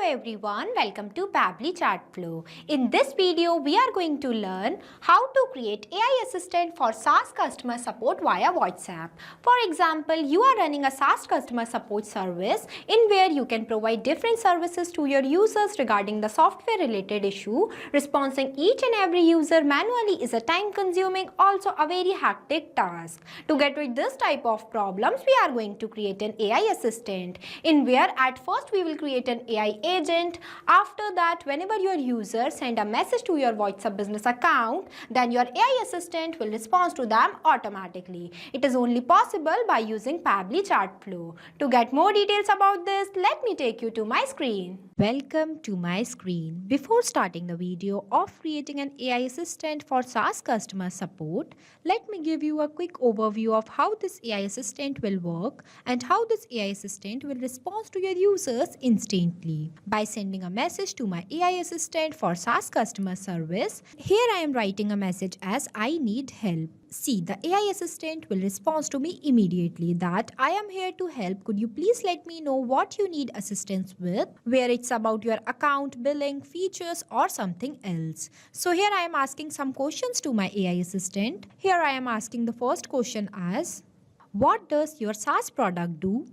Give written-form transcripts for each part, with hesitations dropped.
everyone, welcome to Pabbly Chatflow. In this video, we are going to learn how to create AI assistant for SaaS customer support via WhatsApp. For example, you are running a SaaS customer support service in where you can provide different services to your users regarding the software related issue. Responding each and every user manually is a time consuming, also a very hectic task. To get rid this type of problems, we are going to create an AI assistant in where at first we will create an AI agent. After that, whenever your users send a message to your WhatsApp business account, then your AI assistant will respond to them automatically. It is only possible by using Pabbly Chatflow. To get more details about this, let me take you to my screen. Welcome to my screen. Before starting the video of creating an AI assistant for SaaS customer support, let me give you a quick overview of how this AI assistant will work and how this AI assistant will respond to your users instantly. By sending a message to my AI assistant for SaaS customer service, here I am writing a message as I need help. See, the AI assistant will respond to me immediately that I am here to help. Could you please let me know what you need assistance with? Where it's about your account, billing, features or something else. So here I am asking some questions to my AI assistant. Here I am asking the first question as, what does your SaaS product do?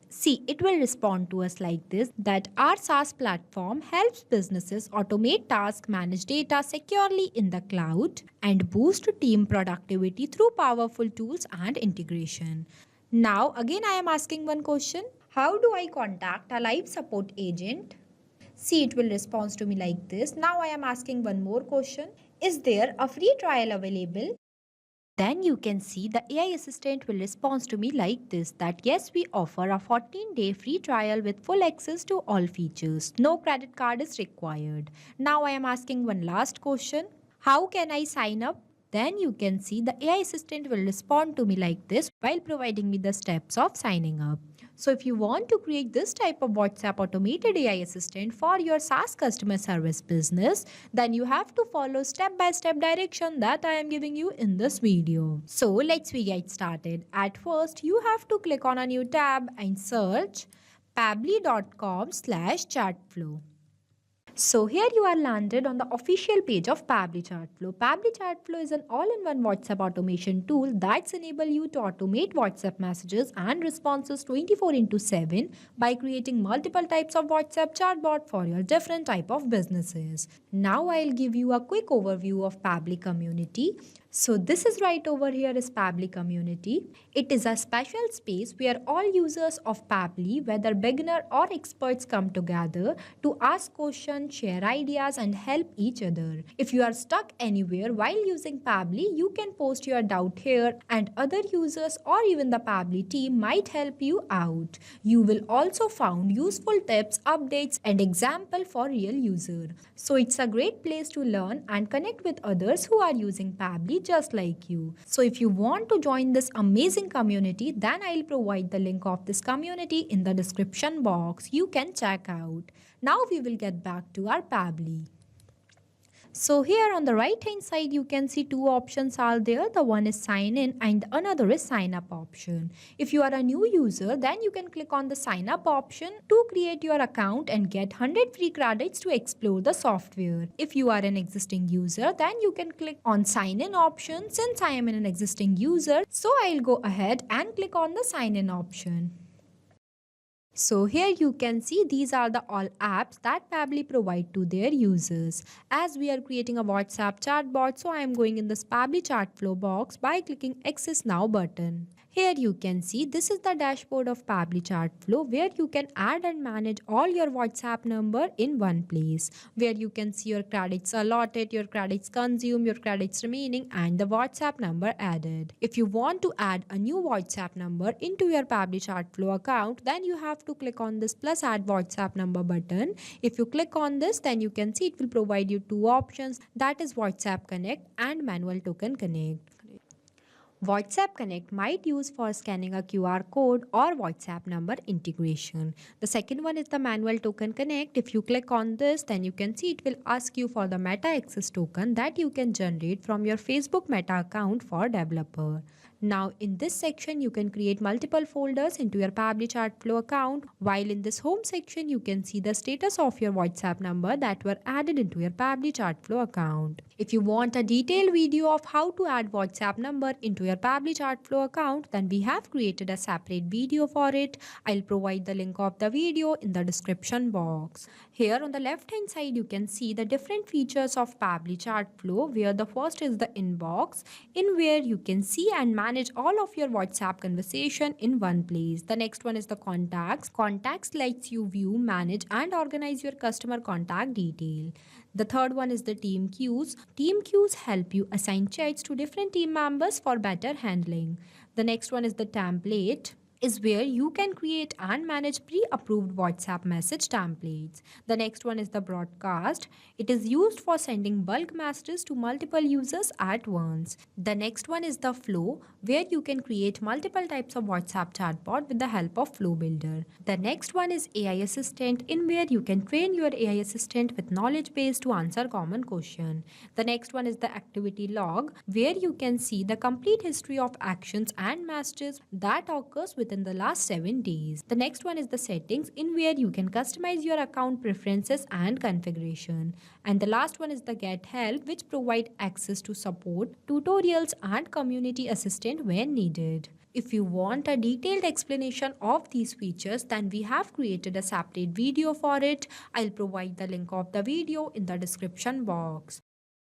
See, it will respond to us like this that our SaaS platform helps businesses automate tasks, manage data securely in the cloud, and boost team productivity through powerful tools and integration. Now, again, I am asking one question. How do I contact a live support agent? See, it will respond to me like this. Now, I am asking one more question. Is there a free trial available? Then you can see the AI assistant will respond to me like this that yes, we offer a 14-day free trial with full access to all features. No credit card is required. Now I am asking one last question. How can I sign up? Then you can see the AI assistant will respond to me like this while providing me the steps of signing up. So if you want to create this type of WhatsApp automated AI assistant for your SaaS customer service business, then you have to follow step-by-step direction that I am giving you in this video. So let's get started. At first, you have to click on a new tab and search pabbly.com/chatflow. So here you are landed on the official page of Pabbly Chatflow. Pabbly Chatflow is an all-in-one WhatsApp automation tool that's enable you to automate WhatsApp messages and responses 24/7 by creating multiple types of WhatsApp chatbot for your different type of businesses. Now I'll give you a quick overview of Pabbly community. So this is right over here is Pabbly community. It is a special space where all users of Pabbly, whether beginner or experts, come together to ask questions, share ideas and help each other. If you are stuck anywhere while using Pabbly, you can post your doubt here and other users or even the Pabbly team might help you out. You will also find useful tips, updates and example for real user. So it's a great place to learn and connect with others who are using Pabbly just like you. So if you want to join this amazing community, then I'll provide the link of this community in the description box. You can check out. Now we will get back to our Pabbly. So here on the right hand side you can see two options are there. The one is sign in and another is sign up option. If you are a new user, then you can click on the sign up option to create your account and get 100 free credits to explore the software. If you are an existing user, then you can click on sign in option. Since I am an existing user, so I'll go ahead and click on the sign in option. So here you can see these are the all apps that Pabbly provide to their users. As we are creating a WhatsApp chatbot, so I am going in this Pabbly Chatflow box by clicking Access Now button. Here you can see this is the dashboard of Pabbly Chatflow where you can add and manage all your WhatsApp number in one place, where you can see your credits allotted, your credits consumed, your credits remaining and the WhatsApp number added. If you want to add a new WhatsApp number into your Pabbly Chatflow account, then you have to click on this plus add WhatsApp number button. If you click on this, then you can see it will provide you two options, that is WhatsApp Connect and Manual Token Connect. WhatsApp Connect might use for scanning a QR code or WhatsApp number integration. The second one is the Manual Token Connect. If you click on this, then you can see it will ask you for the Meta Access token that you can generate from your Facebook Meta account for developer. Now in this section, you can create multiple folders into your Pabbly Chartflow account, while in this home section, you can see the status of your WhatsApp number that were added into your Pabbly Chartflow account. If you want a detailed video of how to add WhatsApp number into your Pabbly Chartflow account, then we have created a separate video for it. I'll provide the link of the video in the description box. Here on the left hand side, you can see the different features of Pabbly Chartflow, where the first is the inbox, in where you can see and manage all of your WhatsApp conversation in one place. The next one is the contacts. Contacts lets you view, manage and organize your customer contact detail. The third one is the team queues. Team queues help you assign chats to different team members for better handling. The next one is the template, is where you can create and manage pre-approved WhatsApp message templates. The next one is the broadcast. It is used for sending bulk messages to multiple users at once. The next one is the flow, where you can create multiple types of WhatsApp chatbot with the help of Flow Builder. The next one is AI Assistant, in where you can train your AI assistant with knowledge base to answer common questions. The next one is the activity log, where you can see the complete history of actions and messages that occurs within the last 7 days. The next one is the settings, in where you can customize your account preferences and configuration. And the last one is the get help, which provide access to support, tutorials and community assistant when needed. If you want a detailed explanation of these features, then we have created a separate video for it. I'll provide the link of the video in the description box.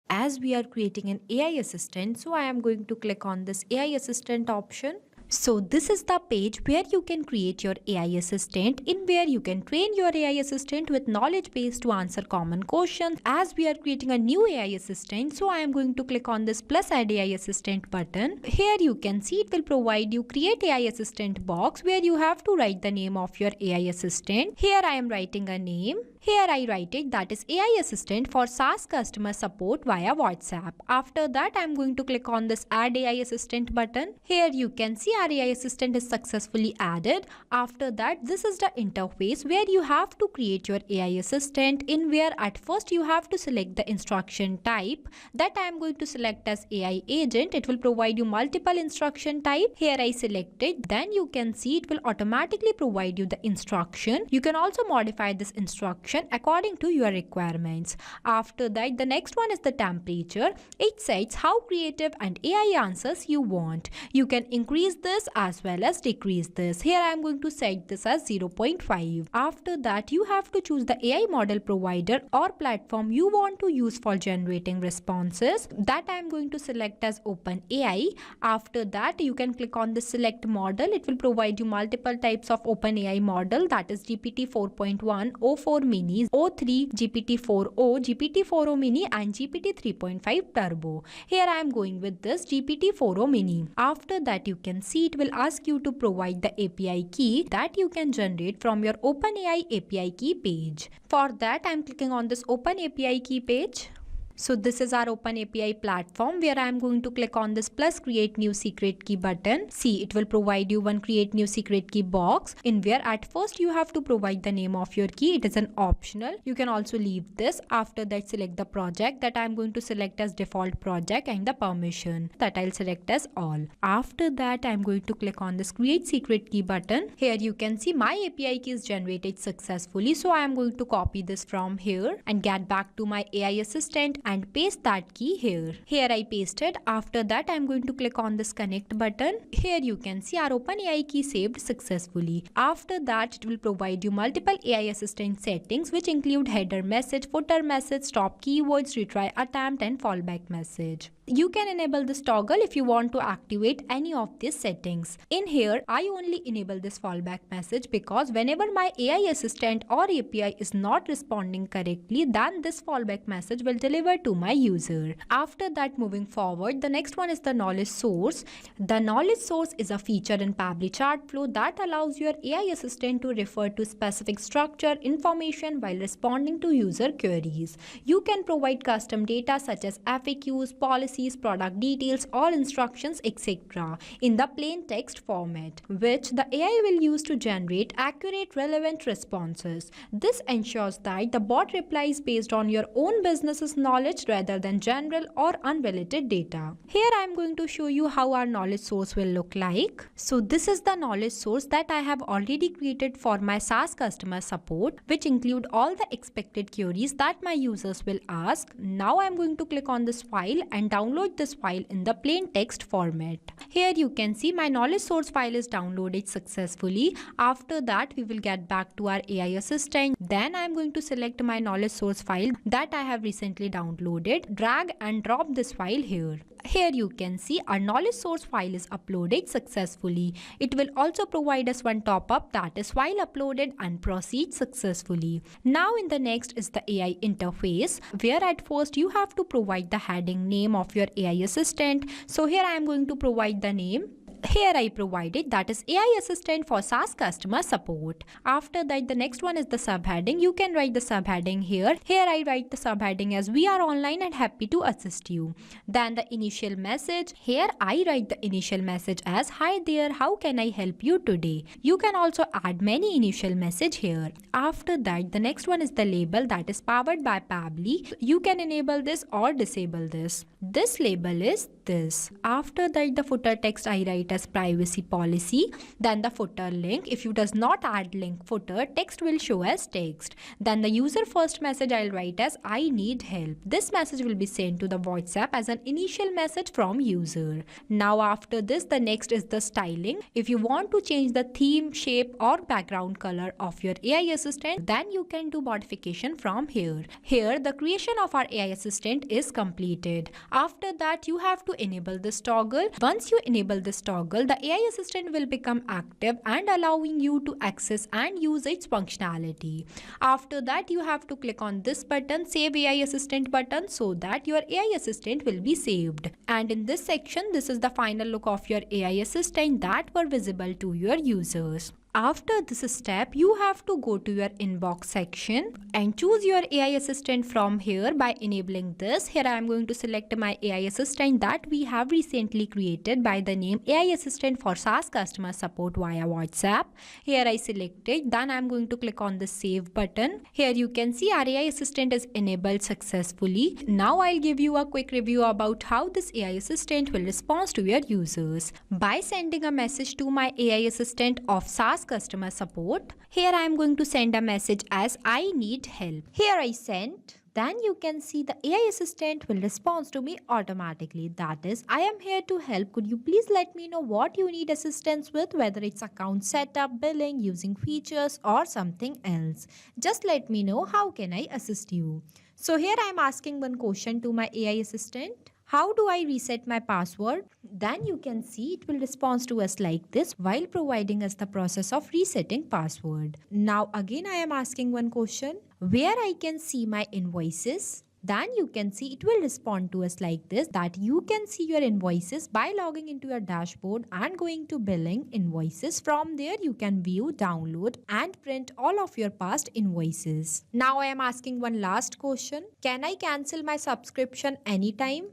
As we are creating an AI assistant, so I am going to click on this AI assistant option. So this is the page where you can create your AI assistant, in where you can train your AI assistant with knowledge base to answer common questions. As we are creating a new AI assistant, so I am going to click on this plus add AI assistant button. Here you can see it will provide you create AI assistant box, where you have to write the name of your AI assistant. Here I am writing a name. Here I write it, that is AI assistant for SaaS customer support via WhatsApp. After that, I am going to click on this add AI assistant button. Here you can see our AI assistant is successfully added. After that, this is the interface where you have to create your AI assistant, in where at first you have to select the instruction type. That I am going to select as AI agent. It will provide you multiple instruction type. Here I select it. Then you can see it will automatically provide you the instruction. You can also modify this instruction according to your requirements. After that, the next one is the temperature. It sets how creative and AI answers you want. You can increase this as well as decrease this. Here I am going to set this as 0.5. After that, you have to choose the AI model provider or platform you want to use for generating responses. That I am going to select as OpenAI. After that, you can click on the select model. It will provide you multiple types of OpenAI model, that is GPT 4.1, O4 mini, O3, GPT-4o, GPT-4o mini and GPT 3.5 turbo. Here I am going with this GPT-4o mini. After that, you can see it will ask you to provide the API key that you can generate from your OpenAI API key page. For that, I am clicking on this Open API key page. So this is our OpenAPI platform, where I am going to click on this plus create new secret key button. See, it will provide you one create new secret key box, in where at first you have to provide the name of your key. It is an optional. You can also leave this. After that, select the project. That I am going to select as default project, and the permission that I'll select as all. After that, I am going to click on this create secret key button. Here you can see my API key is generated successfully. So I am going to copy this from here and get back to my AI assistant and paste that key here. Here I pasted. After that, I am going to click on this connect button. Here you can see our OpenAI key saved successfully. After that, it will provide you multiple AI assistant settings, which include header message, footer message, stop keywords, retry attempt and fallback message. You can enable this toggle if you want to activate any of these settings. In here, I only enable this fallback message because whenever my AI assistant or API is not responding correctly, then this fallback message will deliver to my user. After that, moving forward, the next one is the knowledge source. The knowledge source is a feature in Pabbly Chartflow that allows your AI assistant to refer to specific structure information while responding to user queries. You can provide custom data such as FAQs, policies, queries, product details, or instructions, etc. in the plain text format, which the AI will use to generate accurate, relevant responses. This ensures that the bot replies based on your own business's knowledge rather than general or unrelated data. Here I am going to show you how our knowledge source will look like. So this is the knowledge source that I have already created for my SaaS customer support, which include all the expected queries that my users will ask. Now I am going to click on this file and download this file in the plain text format. Here you can see my knowledge source file is downloaded successfully. After that, we will get back to our AI assistant. Then I am going to select my knowledge source file that I have recently downloaded, drag and drop this file here. Here you can see our knowledge source file is uploaded successfully. It will also provide us one top-up, that is file uploaded and proceed successfully. Now in the next is the AI interface, where at first you have to provide the heading name of your AI assistant. So here I am going to provide the name. Here I provided, that is AI assistant for SaaS customer support. After that, the next one is the subheading. You can write the subheading here. Here I write the subheading as we are online and happy to assist you. Then the initial message. Here I write the initial message as hi there, how can I help you today? You can also add many initial message here. After that, the next one is the label, that is powered by Pabbly. You can enable this or disable this. This label is this. After that, the footer text I write as privacy policy. Then the footer link. If you does not add link footer, text will show as text. Then the user first message I'll write as I need help. This message will be sent to the WhatsApp as an initial message from user. Now after this, the next is the styling. If you want to change the theme, shape or background color of your AI assistant, then you can do modification from here. Here the creation of our AI assistant is completed. After that, you have to enable this toggle. Once you enable this toggle, the AI assistant will become active and allowing you to access and use its functionality. After that, you have to click on this button, Save AI Assistant button, so that your AI assistant will be saved. And in this section, this is the final look of your AI assistant that were visible to your users. After this step, you have to go to your inbox section and choose your AI assistant from here by enabling this. Here I am going to select my AI assistant that we have recently created by the name AI Assistant for SaaS Customer Support via WhatsApp. Here I select it. Then I am going to click on the Save button. Here you can see our AI assistant is enabled successfully. Now I'll give you a quick review about how this AI assistant will respond to your users. By sending a message to my AI assistant of SaaS customer support, here I am going to send a message as I need help. Here I sent. Then you can see the AI assistant will respond to me automatically. That is, I am here to help. Could you please let me know what you need assistance with, whether it's account setup, billing, using features or something else. Just let me know how can I assist you. So here I am asking one question to my AI assistant. How do I reset my password? Then you can see it will respond to us like this while providing us the process of resetting password. Now again I am asking one question where I can see my invoices. Then you can see it will respond to us like this, that you can see your invoices by logging into your dashboard and going to billing invoices. From there you can view, download and print all of your past invoices. Now I am asking one last question. Can I cancel my subscription anytime?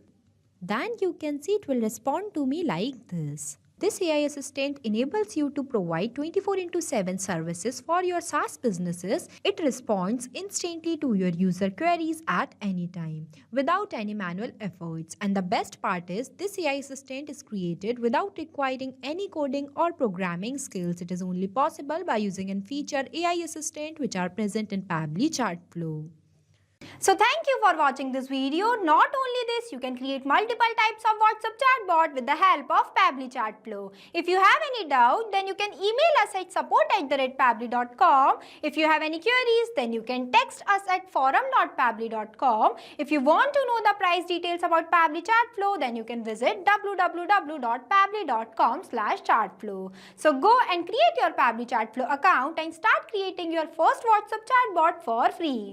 Then you can see it will respond to me like this. This AI assistant enables you to provide 24/7 services for your SaaS businesses. It responds instantly to your user queries at any time without any manual efforts. And the best part is this AI assistant is created without requiring any coding or programming skills. It is only possible by using a feature AI assistant which are present in Pabbly Chartflow. So thank you for watching this video. Not only this, you can create multiple types of WhatsApp chatbot with the help of Pabbly Chartflow. If you have any doubt, then you can email us at support@pabbly.com. If you have any queries, then you can text us at forum.pabbly.com. If you want to know the price details about Pabbly Chartflow, then you can visit www.pabbly.com/chartflow. So go and create your Pabbly Chartflow account and start creating your first WhatsApp chatbot for free.